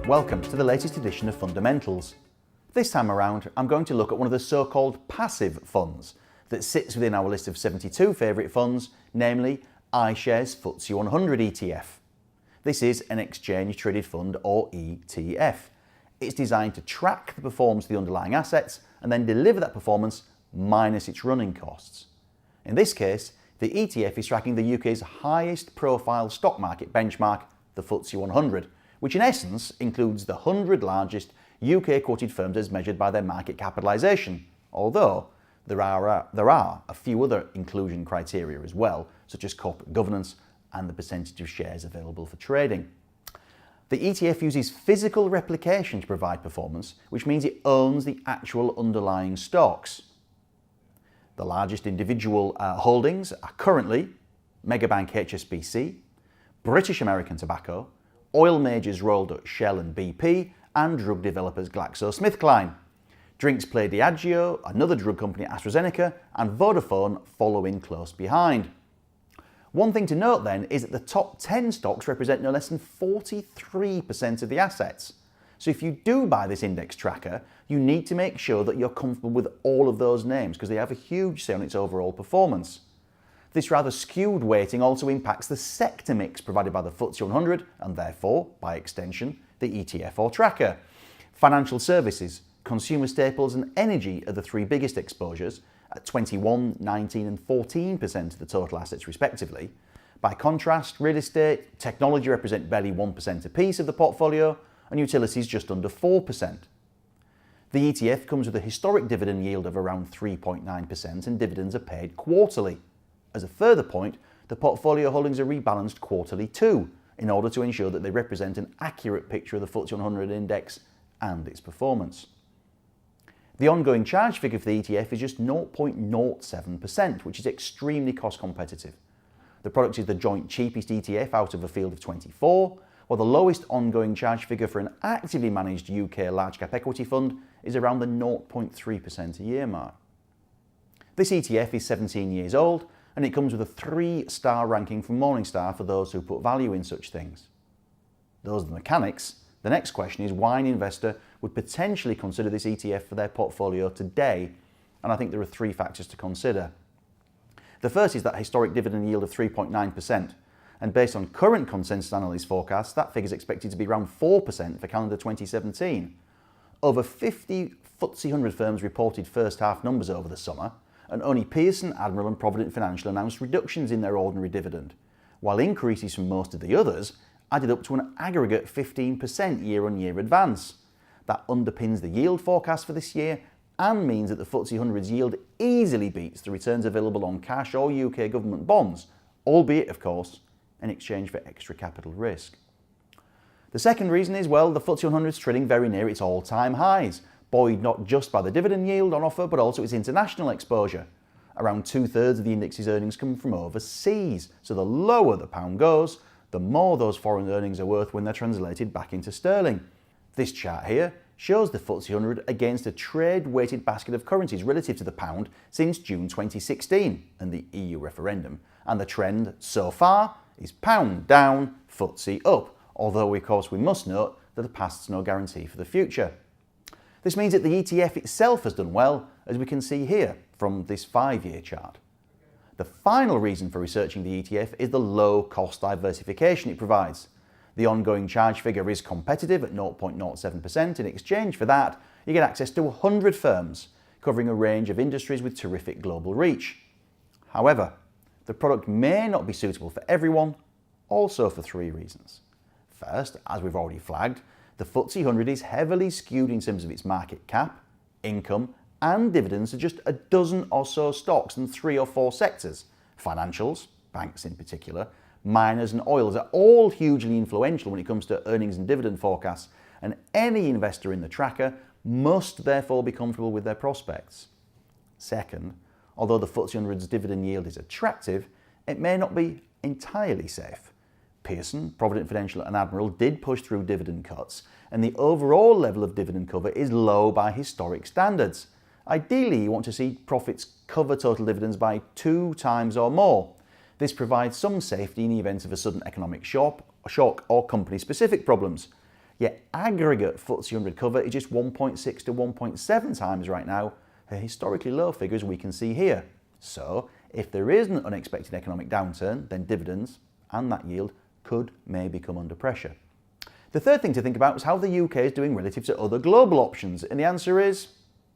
Welcome to the latest edition of Fundamentals. This time around, I'm going to look at one of the so-called passive funds that sits within our list of 72 favourite funds, namely iShares FTSE 100 ETF. This is an exchange-traded fund, or ETF. It's designed to track the performance of the underlying assets and then deliver that performance minus its running costs. In this case, the ETF is tracking the UK's highest profile stock market benchmark, the FTSE 100, which in essence includes the 100 largest UK quoted firms as measured by their market capitalisation, although there are a few other inclusion criteria as well, such as corporate governance and the percentage of shares available for trading. The ETF uses physical replication to provide performance, which means it owns the actual underlying stocks. The largest individual holdings are currently Megabank HSBC, British American Tobacco, oil majors Royal Dutch Shell and BP, and drug developers GlaxoSmithKline. Drinks play Diageo, another drug company AstraZeneca, and Vodafone following close behind. One thing to note then is that the top 10 stocks represent no less than 43% of the assets. So if you do buy this index tracker, you need to make sure that you're comfortable with all of those names because they have a huge say on its overall performance. This rather skewed weighting also impacts the sector mix provided by the FTSE 100 and therefore, by extension, the ETF or tracker. Financial services, consumer staples and energy are the three biggest exposures at 21%, 19% and 14% of the total assets respectively. By contrast, real estate, technology represent barely 1% apiece of the portfolio and utilities just under 4%. The ETF comes with a historic dividend yield of around 3.9% and dividends are paid quarterly. As a further point, the portfolio holdings are rebalanced quarterly too, in order to ensure that they represent an accurate picture of the FTSE 100 index and its performance. The ongoing charge figure for the ETF is just 0.07%, which is extremely cost competitive. The product is the joint cheapest ETF out of a field of 24, while the lowest ongoing charge figure for an actively managed UK large cap equity fund is around the 0.3% a year mark. This ETF is 17 years old, and it comes with a 3-star ranking from Morningstar for those who put value in such things. Those are the mechanics. The next question is why an investor would potentially consider this ETF for their portfolio today, and I think there are 3 factors to consider. The first is that historic dividend yield of 3.9%, and based on current consensus analyst forecasts, that figure is expected to be around 4% for calendar 2017. Over 50 FTSE 100 firms reported first half numbers over the summer, and only Pearson, Admiral and Provident Financial announced reductions in their ordinary dividend, while increases from most of the others added up to an aggregate 15% year-on-year advance. That underpins the yield forecast for this year and means that the FTSE 100's yield easily beats the returns available on cash or UK government bonds, albeit, of course, in exchange for extra capital risk. The second reason is, well, the FTSE 100 is trading very near its all-time highs, buoyed not just by the dividend yield on offer, but also its international exposure. Around 2/3 of the index's earnings come from overseas, so the lower the pound goes, the more those foreign earnings are worth when they're translated back into sterling. This chart here shows the FTSE 100 against a trade-weighted basket of currencies relative to the pound since June 2016 and the EU referendum, and the trend so far is pound down, FTSE up, although of course we must note that the past's no guarantee for the future. This means that the ETF itself has done well, as we can see here from this 5-year chart. The final reason for researching the ETF is the low cost diversification it provides. The ongoing charge figure is competitive at 0.07%. In exchange for that, you get access to 100 firms, covering a range of industries with terrific global reach. However, the product may not be suitable for everyone, also for 3 reasons. First, as we've already flagged, the FTSE 100 is heavily skewed in terms of its market cap, income and dividends to just a dozen or so stocks and 3 or 4 sectors. Financials, banks in particular, miners and oils are all hugely influential when it comes to earnings and dividend forecasts, and any investor in the tracker must therefore be comfortable with their prospects. Second, although the FTSE 100's dividend yield is attractive, it may not be entirely safe. Pearson, Provident Financial and Admiral did push through dividend cuts, and the overall level of dividend cover is low by historic standards. Ideally, you want to see profits cover total dividends by 2 times or more. This provides some safety in the event of a sudden economic shock or company-specific problems. Yet aggregate FTSE 100 cover is just 1.6 to 1.7 times right now, a historically low figure as we can see here. So if there is an unexpected economic downturn, then dividends and that yield could maybe come under pressure. The third thing to think about is how the UK is doing relative to other global options, and the answer is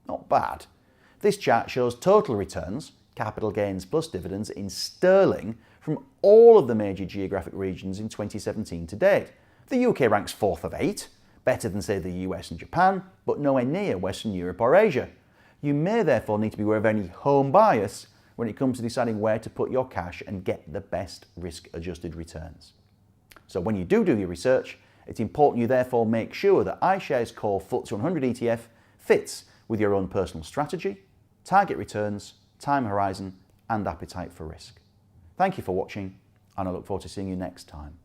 not bad. This chart shows total returns, capital gains plus dividends in sterling from all of the major geographic regions in 2017 to date. The UK ranks 4th of 8, better than say the US and Japan, but nowhere near Western Europe or Asia. You may therefore need to be aware of any home bias when it comes to deciding where to put your cash and get the best risk-adjusted returns. So when you do your research, it's important you therefore make sure that iShares Core FTSE 100 ETF fits with your own personal strategy, target returns, time horizon and appetite for risk. Thank you for watching, and I look forward to seeing you next time.